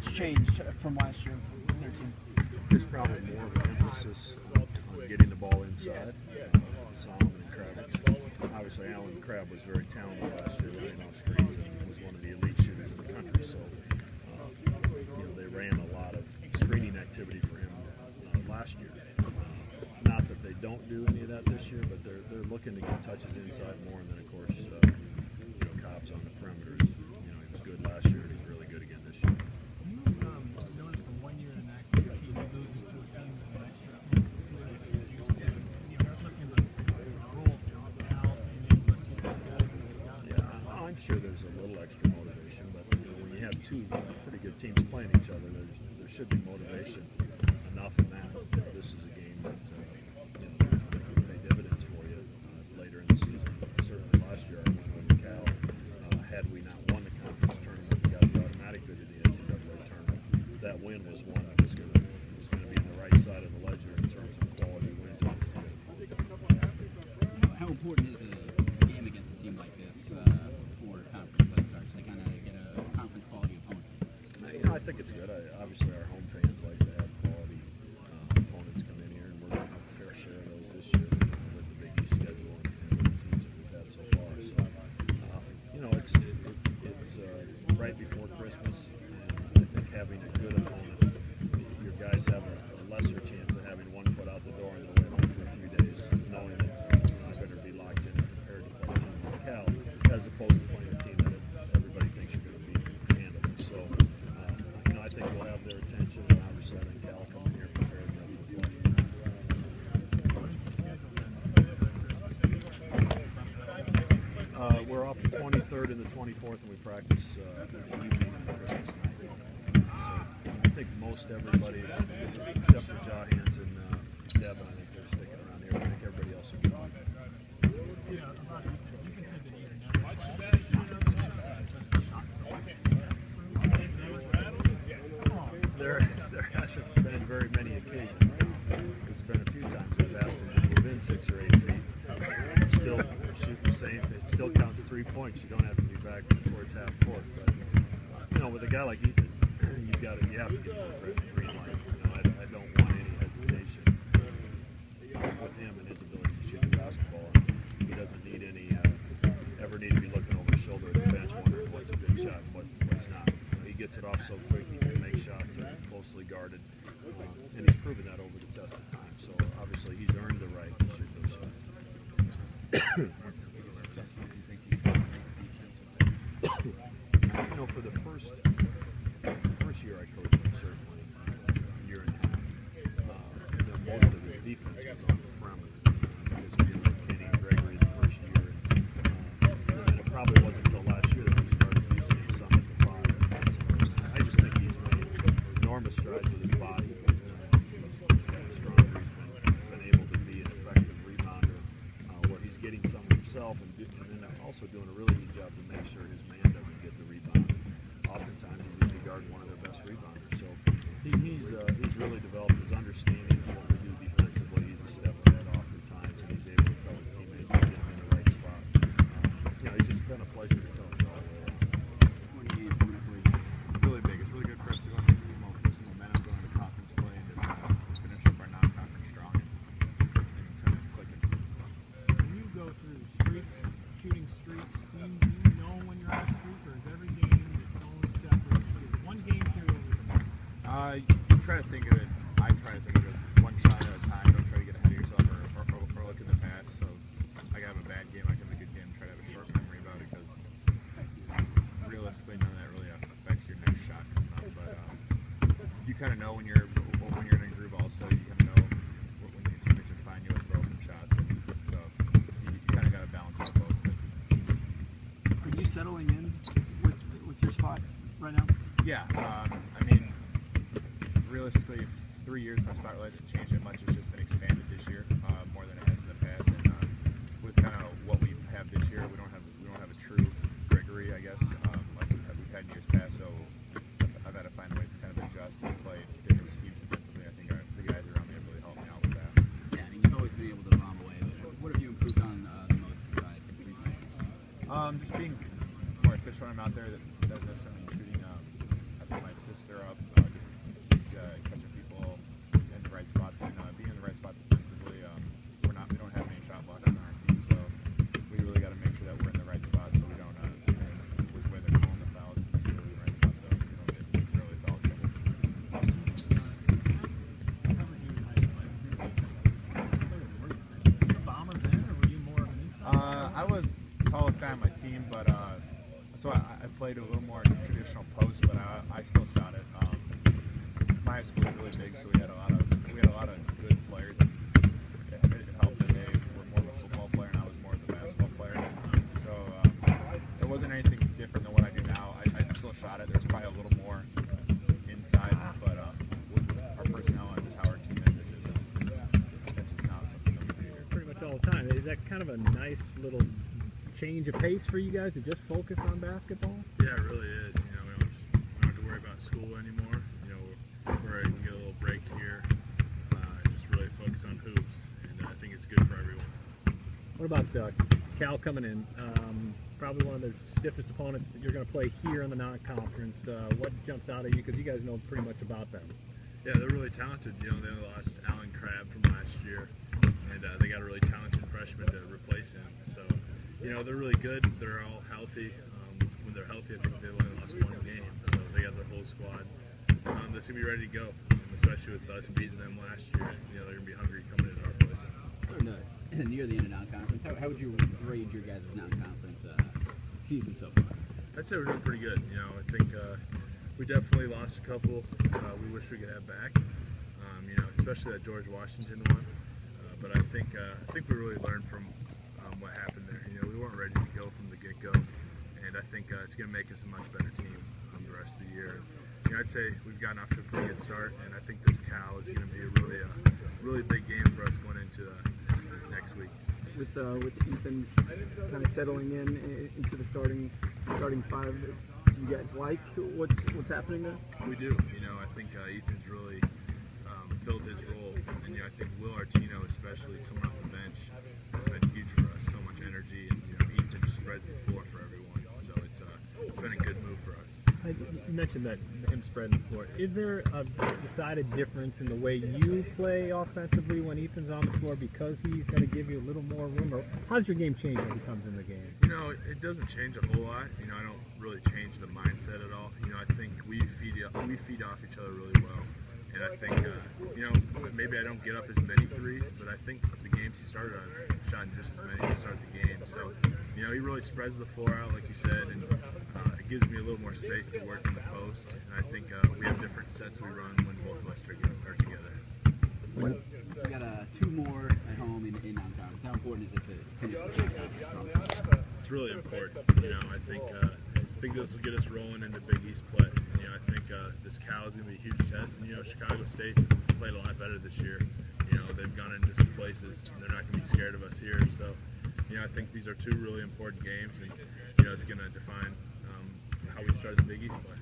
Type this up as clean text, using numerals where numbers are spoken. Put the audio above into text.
What's changed from last year with their team? There's probably more of an emphasis on getting the ball inside. Solomon and Kravitz. Obviously, Alan Crabb was very talented last year running off screens and was one of the elite shooters in the country. So, they ran a lot of screening activity for him last year. Not that they don't do any of that this year, but they're looking to get touches inside more. And then, of course, Cobb's on the perimeters. He was good last year, and he's really good again this year. You noticed from 1 year to the next, your team loses to a team in the next year. Yeah, I'm sure there's a little extra motivation, but when you have two pretty good teams playing each other, there should be motivation enough in that. This is a game that will pay dividends for you later in the season. Certainly last year, I went over Cal. Had we not won the conference tournament, we got the automatic bid to the NCAA tournament. That win was one that was going to be on the right side of the ledger in terms of quality wins. How important is a game against a team like this for conference play starts to kind of get a conference quality opponent? I think it's good. Obviously, our home fans like to have quality opponents come in here, and we're going to have a fair share of those this year with the Big East schedule and the teams that we've had so far. So, it's right before Christmas, and I think having a good opponent, your guys have a lesser chance of having one foot out the door on the way home for a few days, knowing that you're not going to be locked in and prepared to play a team like Cal, as opposed to playing a team that everybody thinks you're going to be handling. So, I think we'll have their attention, and obviously I think Cal coming here prepared to play. We're off the 23rd and the 24th, and we practice the evening of Christmas night. So I think most everybody, except for Jahans and Devin, I think they're sticking around here. I think everybody else will be on. There hasn't been very many occasions. There's been a few times I've asked him to move in 6 or 8 feet. It's still shoot the same. It still counts 3 points. You don't have to be back towards half court. But with a guy like Ethan, you have to get the green light. I don't want any hesitation with him and his ability to shoot the basketball. He doesn't need ever need to be looking over his shoulder at the bench wondering what's a good shot and what's not. He gets it off so quick. He can make shots that are closely guarded, and he's proven that over the test of time. So obviously he's earned the right to shoot those shots. What's the biggest adjustment you think he's going to make defensively? For the first year I coached him, certainly a year and a half, most of his defense was on the perimeter because he didn't like Kenny Gregory the first year, and it probably wasn't until last year that we started using him some at the 5. I just think he's made enormous strides with his body. He's gotten stronger. He's been able to be an effective rebounder where he's getting some himself and then also doing a really good job to make sure his man doesn't get the rebound. Oftentimes he's usually guarding one of their best rebounders. So he's really developed his understanding of what we do defensively. He's a step ahead oftentimes, and he's able to tell his teammates to get him in the right spot. He's just been a pleasure to coach. Really big. It's really good for us to go into some momentum going into conference play and just finish up our non-conference strong and kind of click it. When you go through streaks, shooting streaks, do you know when you're on a streak, or is every game its own separate? Is one game carry over the next? You try to think of it. I try to think of it one shot at a time. Don't try to get ahead of yourself or look in the past. So I can have a bad game, I can have a good game. Try to have a short memory about it because realistically, none of that really affects your next shot coming up. But you kind of know when you're in a groove. Also, you kind of know when your teammates are finding you with broken shots. And so you kind of got to balance out both. Are you settling in with your spot right now? Yeah, I mean, realistically, 3 years my spot really hasn't changed that much. It's just been expanded this year more than it has in the past. And with kind of what we have this year, we don't have a true Gregory, I guess, like we've had in years past. So I've had to find ways to kind of adjust and play different schemes defensively. I think the guys around me have really helped me out with that. Yeah, I mean, you've always been able to bomb away. What have you improved on the most besides three-pointers? Just being more efficient when I'm out there. That doesn't necessarily mean shooting. I my sister up, just catching people in the right spots and being in the right spot defensively. We don't have any shot blockers on our team, so we really got to make sure that we're in the right spot so we don't with the way they're calling the fouls, make sure we're in the right spot so we don't get really foul trouble. Bomber then, or were you more of an inside? I was the tallest guy on my team, but so I played a little more traditional post, but I still shot it. My high school was really big, so we had a lot of good players. It helped that they were more of a football player, and I was more of a basketball player. So it wasn't anything different than what I do now. I still shot it. There's probably a little more inside, but with our personnel and just how our team is, that's just not something that we do here. Pretty much all the time. Is that kind of a nice little change of pace for you guys to just focus on basketball? Yeah, it really is. You know, we don't have to worry about school anymore. You know, we can get a little break here and just really focus on hoops. And I think it's good for everyone. What about Cal coming in? Probably one of the stiffest opponents that you're going to play here in the non-conference. What jumps out at you? Because you guys know pretty much about them. Yeah, they're really talented. You know, they lost Alan Crabb from last year, and they got a really talented freshman to replace him. So, you know, they're really good. They're all healthy. When they're healthy, I think they've only lost one game. So they got their whole squad that's going to be ready to go, especially with us beating them last year. You know, they're going to be hungry coming into our place. Near the end of non-conference, how would you grade your guys' non-conference season so far? I'd say we're doing pretty good. You know, I think we definitely lost a couple we wish we could have back. You know, especially that George Washington one. But I think we really learned from what happened there. You know, we weren't ready to go from the get-go, and I think it's going to make us a much better team the rest of the year. You know, I'd say we've gotten off to a pretty good start, and I think this Cal is going to be a really big game for us going into next week. With Ethan kind of settling into the starting five, do you guys like what's happening there? We do. You know, I think Ethan's really filled his role, and you know, I think Will Artino, especially coming off the bench, has been huge for us. So much energy, and you know, Ethan just spreads the floor for everyone. So it's been a good move for us. You mentioned that him spreading the floor. Is there a decided difference in the way you play offensively when Ethan's on the floor because he's going to give you a little more room? Or how does your game change when he comes in the game? You know, it doesn't change a whole lot. You know, I don't really change the mindset at all. You know, I think we feed off each other really well. And I think, you know, maybe I don't get up as many threes, but I think the games he started, I've shot just as many to start the game. So, you know, he really spreads the floor out, like you said, and it gives me a little more space to work in the post. And I think we have different sets we run when both of us are together. We got 2 more at home in non-conference. How important is it to finish the non-conference strong? It's really important. You know, I think this will get us rolling into Big East play. You know, I think this Cal is going to be a huge test. And, you know, Chicago State's played a lot better this year. You know, they've gone into some places, and they're not going to be scared of us here. So, you know, I think these are 2 really important games, and, you know, it's going to define how we start the Big East play.